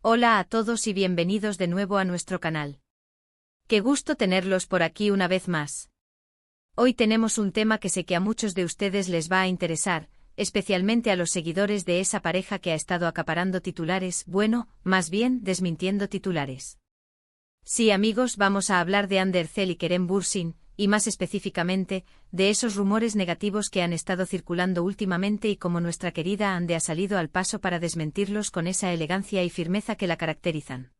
Hola a todos y bienvenidos de nuevo a nuestro canal. Qué gusto tenerlos por aquí una vez más. Hoy tenemos un tema que sé que a muchos de ustedes les va a interesar, especialmente a los seguidores de esa pareja que ha estado acaparando titulares, bueno, más bien desmintiendo titulares. Sí, amigos, vamos a hablar de Hande Erçel y Kerem Bürsin, y más específicamente, de esos rumores negativos que han estado circulando últimamente y cómo nuestra querida Hande ha salido al paso para desmentirlos con esa elegancia y firmeza que la caracterizan.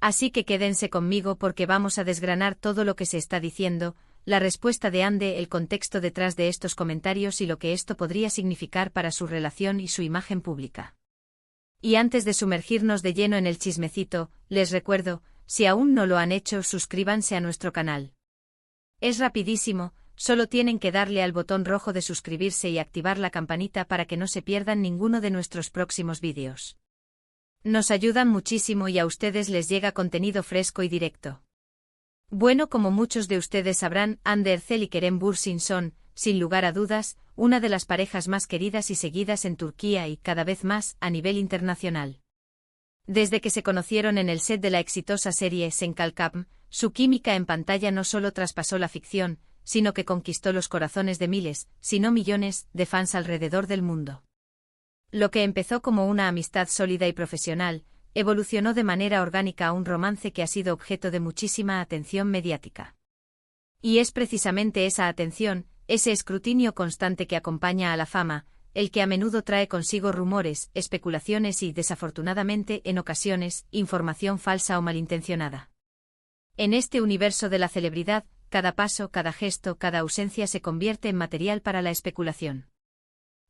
Así que quédense conmigo porque vamos a desgranar todo lo que se está diciendo, la respuesta de Hande, el contexto detrás de estos comentarios y lo que esto podría significar para su relación y su imagen pública. Y antes de sumergirnos de lleno en el chismecito, les recuerdo, si aún no lo han hecho, suscríbanse a nuestro canal. Es rapidísimo, solo tienen que darle al botón rojo de suscribirse y activar la campanita para que no se pierdan ninguno de nuestros próximos vídeos. Nos ayudan muchísimo y a ustedes les llega contenido fresco y directo. Bueno, como muchos de ustedes sabrán, Hande Erçel y Kerem Bürsin son, sin lugar a dudas, una de las parejas más queridas y seguidas en Turquía y, cada vez más, a nivel internacional. Desde que se conocieron en el set de la exitosa serie Sen Kalkam, su química en pantalla no solo traspasó la ficción, sino que conquistó los corazones de miles, si no millones, de fans alrededor del mundo. Lo que empezó como una amistad sólida y profesional, evolucionó de manera orgánica a un romance que ha sido objeto de muchísima atención mediática. Y es precisamente esa atención, ese escrutinio constante que acompaña a la fama, el que a menudo trae consigo rumores, especulaciones y, desafortunadamente, en ocasiones, información falsa o malintencionada. En este universo de la celebridad, cada paso, cada gesto, cada ausencia se convierte en material para la especulación.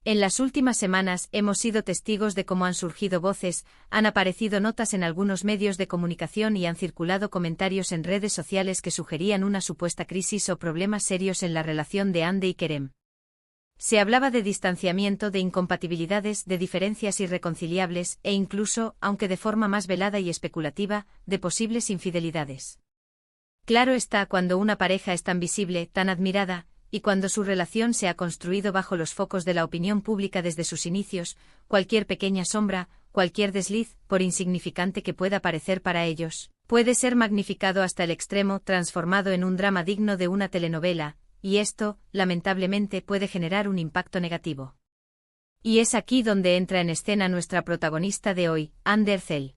En las últimas semanas hemos sido testigos de cómo han surgido voces, han aparecido notas en algunos medios de comunicación y han circulado comentarios en redes sociales que sugerían una supuesta crisis o problemas serios en la relación de Hande y Kerem. Se hablaba de distanciamiento, de incompatibilidades, de diferencias irreconciliables e incluso, aunque de forma más velada y especulativa, de posibles infidelidades. Claro está, cuando una pareja es tan visible, tan admirada, y cuando su relación se ha construido bajo los focos de la opinión pública desde sus inicios, cualquier pequeña sombra, cualquier desliz, por insignificante que pueda parecer para ellos, puede ser magnificado hasta el extremo, transformado en un drama digno de una telenovela, y esto, lamentablemente, puede generar un impacto negativo. Y es aquí donde entra en escena nuestra protagonista de hoy, Hande Erçel.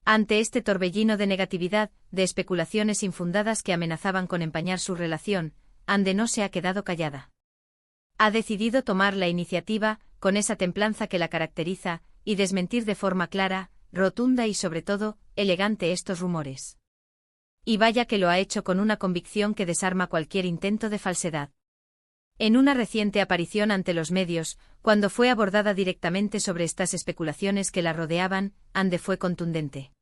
Ante este torbellino de negatividad, de especulaciones infundadas que amenazaban con empañar su relación, Hande no se ha quedado callada. Ha decidido tomar la iniciativa, con esa templanza que la caracteriza, y desmentir de forma clara, rotunda y sobre todo, elegante estos rumores. Y vaya que lo ha hecho con una convicción que desarma cualquier intento de falsedad. En una reciente aparición ante los medios, cuando fue abordada directamente sobre estas especulaciones que la rodeaban, Hande fue contundente.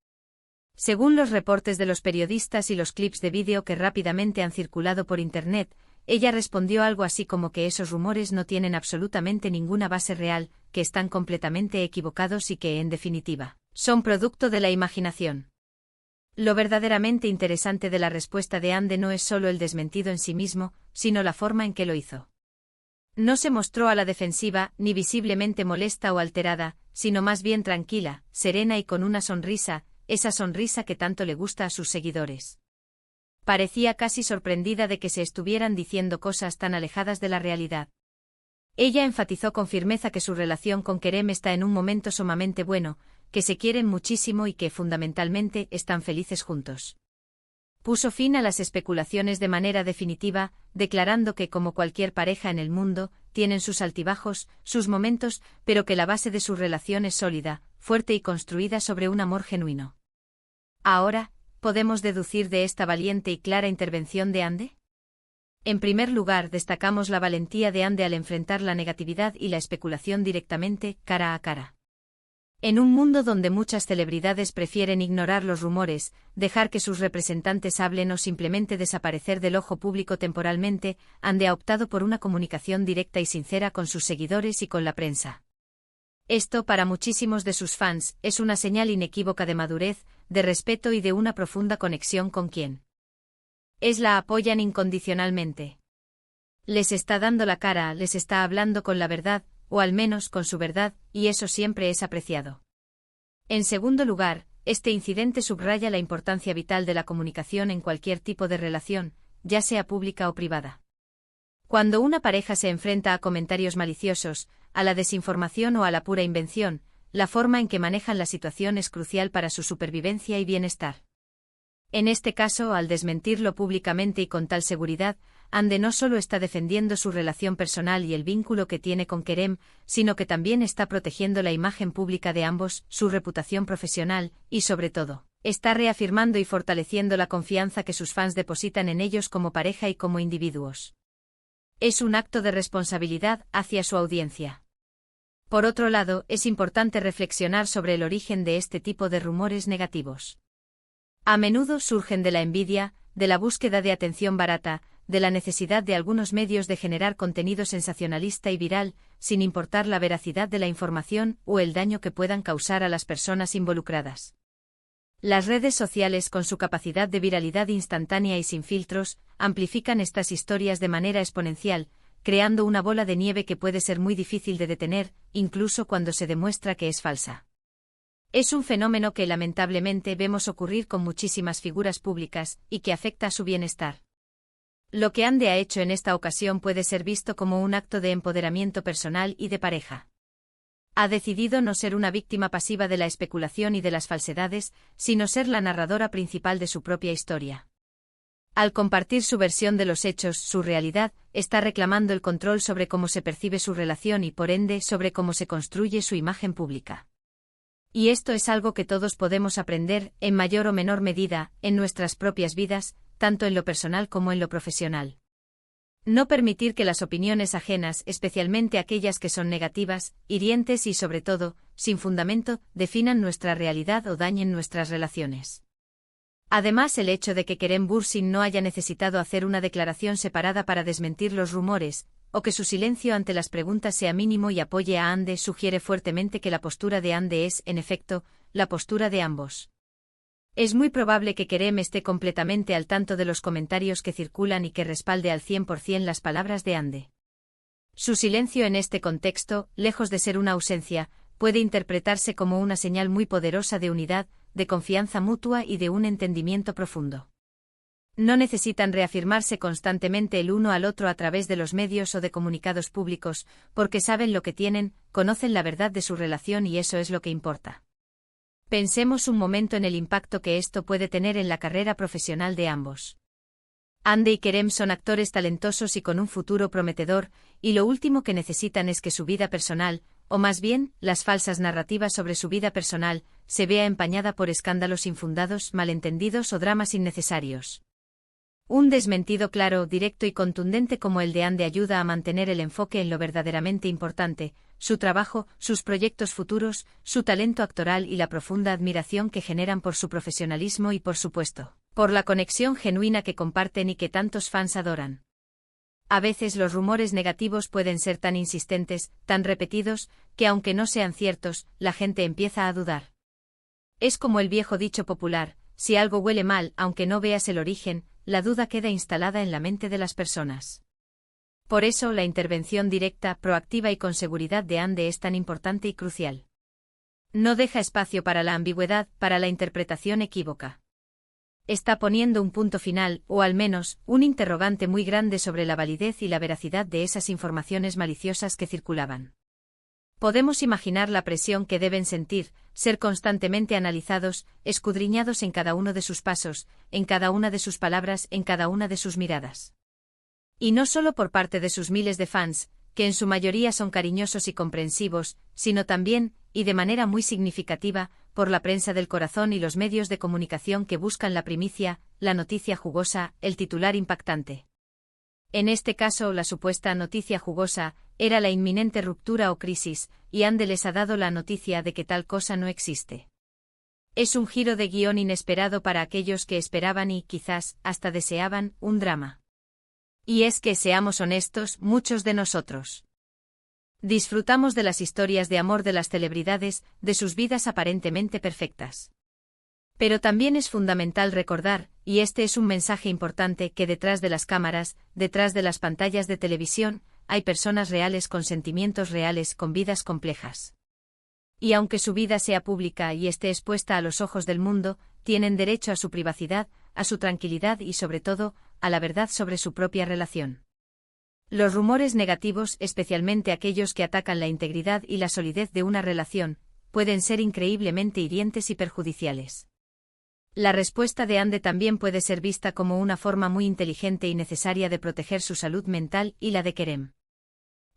Según los reportes de los periodistas y los clips de vídeo que rápidamente han circulado por Internet, ella respondió algo así como que esos rumores no tienen absolutamente ninguna base real, que están completamente equivocados y que, en definitiva, son producto de la imaginación. Lo verdaderamente interesante de la respuesta de Hande no es solo el desmentido en sí mismo, sino la forma en que lo hizo. No se mostró a la defensiva, ni visiblemente molesta o alterada, sino más bien tranquila, serena y con una sonrisa, esa sonrisa que tanto le gusta a sus seguidores. Parecía casi sorprendida de que se estuvieran diciendo cosas tan alejadas de la realidad. Ella enfatizó con firmeza que su relación con Kerem está en un momento sumamente bueno, que se quieren muchísimo y que, fundamentalmente, están felices juntos. Puso fin a las especulaciones de manera definitiva, declarando que, como cualquier pareja en el mundo, tienen sus altibajos, sus momentos, pero que la base de su relación es sólida, fuerte y construida sobre un amor genuino. Ahora, ¿podemos deducir de esta valiente y clara intervención de Hande? En primer lugar, destacamos la valentía de Hande al enfrentar la negatividad y la especulación directamente, cara a cara. En un mundo donde muchas celebridades prefieren ignorar los rumores, dejar que sus representantes hablen o simplemente desaparecer del ojo público temporalmente, Hande ha optado por una comunicación directa y sincera con sus seguidores y con la prensa. Esto, para muchísimos de sus fans, es una señal inequívoca de madurez, de respeto y de una profunda conexión con quien la apoyan incondicionalmente. Les está dando la cara, les está hablando con la verdad, o al menos con su verdad, y eso siempre es apreciado. En segundo lugar, este incidente subraya la importancia vital de la comunicación en cualquier tipo de relación, ya sea pública o privada. Cuando una pareja se enfrenta a comentarios maliciosos, a la desinformación o a la pura invención, la forma en que manejan la situación es crucial para su supervivencia y bienestar. En este caso, al desmentirlo públicamente y con tal seguridad, Ande no solo está defendiendo su relación personal y el vínculo que tiene con Kerem, sino que también está protegiendo la imagen pública de ambos, su reputación profesional, y sobre todo, está reafirmando y fortaleciendo la confianza que sus fans depositan en ellos como pareja y como individuos. Es un acto de responsabilidad hacia su audiencia. Por otro lado, es importante reflexionar sobre el origen de este tipo de rumores negativos. A menudo surgen de la envidia, de la búsqueda de atención barata, de la necesidad de algunos medios de generar contenido sensacionalista y viral, sin importar la veracidad de la información o el daño que puedan causar a las personas involucradas. Las redes sociales, con su capacidad de viralidad instantánea y sin filtros, amplifican estas historias de manera exponencial, creando una bola de nieve que puede ser muy difícil de detener, incluso cuando se demuestra que es falsa. Es un fenómeno que lamentablemente vemos ocurrir con muchísimas figuras públicas y que afecta a su bienestar. Lo que Ande ha hecho en esta ocasión puede ser visto como un acto de empoderamiento personal y de pareja. Ha decidido no ser una víctima pasiva de la especulación y de las falsedades, sino ser la narradora principal de su propia historia. Al compartir su versión de los hechos, su realidad, está reclamando el control sobre cómo se percibe su relación y, por ende, sobre cómo se construye su imagen pública. Y esto es algo que todos podemos aprender, en mayor o menor medida, en nuestras propias vidas, tanto en lo personal como en lo profesional. No permitir que las opiniones ajenas, especialmente aquellas que son negativas, hirientes y sobre todo, sin fundamento, definan nuestra realidad o dañen nuestras relaciones. Además, el hecho de que Kerem Bürsin no haya necesitado hacer una declaración separada para desmentir los rumores, o que su silencio ante las preguntas sea mínimo y apoye a Ande sugiere fuertemente que la postura de Ande es, en efecto, la postura de ambos. Es muy probable que Kerem esté completamente al tanto de los comentarios que circulan y que respalde al 100% las palabras de Ande. Su silencio en este contexto, lejos de ser una ausencia, puede interpretarse como una señal muy poderosa de unidad, de confianza mutua y de un entendimiento profundo. No necesitan reafirmarse constantemente el uno al otro a través de los medios o de comunicados públicos, porque saben lo que tienen, conocen la verdad de su relación y eso es lo que importa. Pensemos un momento en el impacto que esto puede tener en la carrera profesional de ambos. Ande y Kerem son actores talentosos y con un futuro prometedor, y lo último que necesitan es que su vida personal, o más bien, las falsas narrativas sobre su vida personal, se vea empañada por escándalos infundados, malentendidos o dramas innecesarios. Un desmentido claro, directo y contundente como el de Ande ayuda a mantener el enfoque en lo verdaderamente importante, su trabajo, sus proyectos futuros, su talento actoral y la profunda admiración que generan por su profesionalismo y, por supuesto, por la conexión genuina que comparten y que tantos fans adoran. A veces los rumores negativos pueden ser tan insistentes, tan repetidos, que aunque no sean ciertos, la gente empieza a dudar. Es como el viejo dicho popular, si algo huele mal, aunque no veas el origen, la duda queda instalada en la mente de las personas. Por eso la intervención directa, proactiva y con seguridad de Ande es tan importante y crucial. No deja espacio para la ambigüedad, para la interpretación equívoca. Está poniendo un punto final, o al menos, un interrogante muy grande sobre la validez y la veracidad de esas informaciones maliciosas que circulaban. Podemos imaginar la presión que deben sentir, ser constantemente analizados, escudriñados en cada uno de sus pasos, en cada una de sus palabras, en cada una de sus miradas. Y no solo por parte de sus miles de fans, que en su mayoría son cariñosos y comprensivos, sino también, y de manera muy significativa, por la prensa del corazón y los medios de comunicación que buscan la primicia, la noticia jugosa, el titular impactante. En este caso, la supuesta noticia jugosa era la inminente ruptura o crisis, y Ande les ha dado la noticia de que tal cosa no existe. Es un giro de guión inesperado para aquellos que esperaban y, quizás, hasta deseaban, un drama. Y es que, seamos honestos, muchos de nosotros disfrutamos de las historias de amor de las celebridades, de sus vidas aparentemente perfectas. Pero también es fundamental recordar, y este es un mensaje importante, que detrás de las cámaras, detrás de las pantallas de televisión, hay personas reales con sentimientos reales, con vidas complejas. Y aunque su vida sea pública y esté expuesta a los ojos del mundo, tienen derecho a su privacidad, a su tranquilidad y sobre todo, a la verdad sobre su propia relación. Los rumores negativos, especialmente aquellos que atacan la integridad y la solidez de una relación, pueden ser increíblemente hirientes y perjudiciales. La respuesta de Ande también puede ser vista como una forma muy inteligente y necesaria de proteger su salud mental y la de Kerem.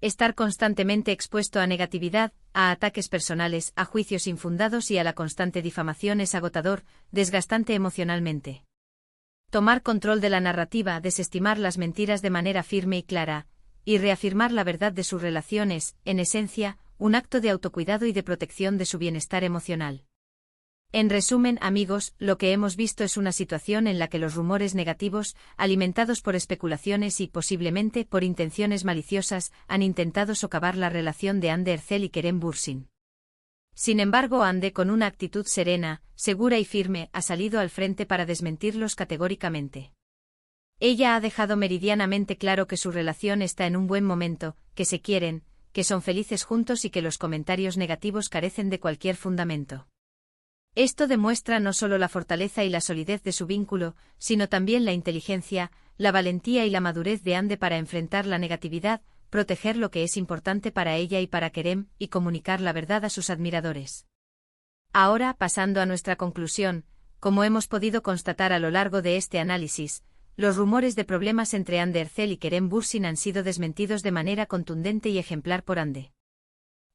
Estar constantemente expuesto a negatividad, a ataques personales, a juicios infundados y a la constante difamación es agotador, desgastante emocionalmente. Tomar control de la narrativa, desestimar las mentiras de manera firme y clara, y reafirmar la verdad de sus relaciones, en esencia, un acto de autocuidado y de protección de su bienestar emocional. En resumen, amigos, lo que hemos visto es una situación en la que los rumores negativos, alimentados por especulaciones y, posiblemente, por intenciones maliciosas, han intentado socavar la relación de Hande Erçel y Kerem Bürsin. Sin embargo, Hande, con una actitud serena, segura y firme, ha salido al frente para desmentirlos categóricamente. Ella ha dejado meridianamente claro que su relación está en un buen momento, que se quieren, que son felices juntos y que los comentarios negativos carecen de cualquier fundamento. Esto demuestra no solo la fortaleza y la solidez de su vínculo, sino también la inteligencia, la valentía y la madurez de Hande para enfrentar la negatividad, proteger lo que es importante para ella y para Kerem, y comunicar la verdad a sus admiradores. Ahora, pasando a nuestra conclusión, como hemos podido constatar a lo largo de este análisis, los rumores de problemas entre Hande Erçel y Kerem Bürsin han sido desmentidos de manera contundente y ejemplar por Hande.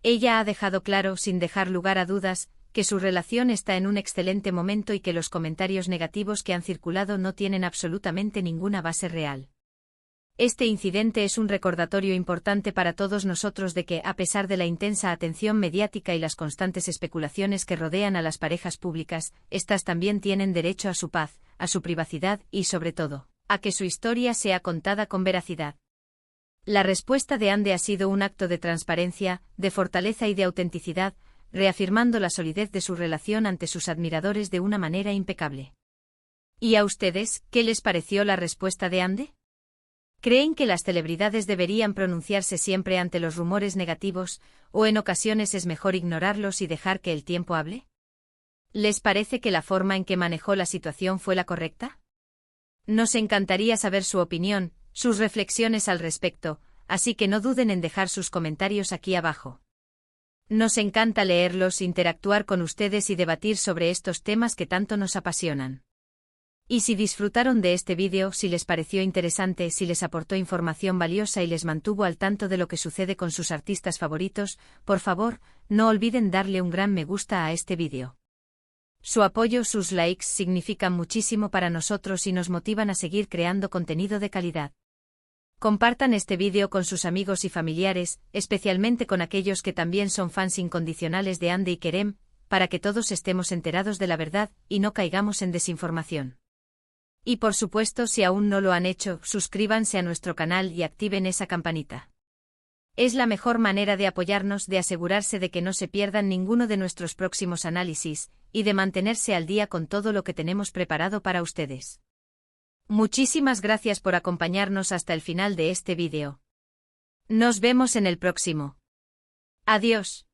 Ella ha dejado claro, sin dejar lugar a dudas, que su relación está en un excelente momento y que los comentarios negativos que han circulado no tienen absolutamente ninguna base real. Este incidente es un recordatorio importante para todos nosotros de que, a pesar de la intensa atención mediática y las constantes especulaciones que rodean a las parejas públicas, éstas también tienen derecho a su paz, a su privacidad y, sobre todo, a que su historia sea contada con veracidad. La respuesta de Hande ha sido un acto de transparencia, de fortaleza y de autenticidad, reafirmando la solidez de su relación ante sus admiradores de una manera impecable. ¿Y a ustedes, qué les pareció la respuesta de Hande? ¿Creen que las celebridades deberían pronunciarse siempre ante los rumores negativos, o en ocasiones es mejor ignorarlos y dejar que el tiempo hable? ¿Les parece que la forma en que manejó la situación fue la correcta? Nos encantaría saber su opinión, sus reflexiones al respecto, así que no duden en dejar sus comentarios aquí abajo. Nos encanta leerlos, interactuar con ustedes y debatir sobre estos temas que tanto nos apasionan. Y si disfrutaron de este vídeo, si les pareció interesante, si les aportó información valiosa y les mantuvo al tanto de lo que sucede con sus artistas favoritos, por favor, no olviden darle un gran me gusta a este vídeo. Su apoyo, sus likes significan muchísimo para nosotros y nos motivan a seguir creando contenido de calidad. Compartan este vídeo con sus amigos y familiares, especialmente con aquellos que también son fans incondicionales de Hande y Kerem, para que todos estemos enterados de la verdad y no caigamos en desinformación. Y por supuesto, si aún no lo han hecho, suscríbanse a nuestro canal y activen esa campanita. Es la mejor manera de apoyarnos, de asegurarse de que no se pierdan ninguno de nuestros próximos análisis, y de mantenerse al día con todo lo que tenemos preparado para ustedes. Muchísimas gracias por acompañarnos hasta el final de este vídeo. Nos vemos en el próximo. Adiós.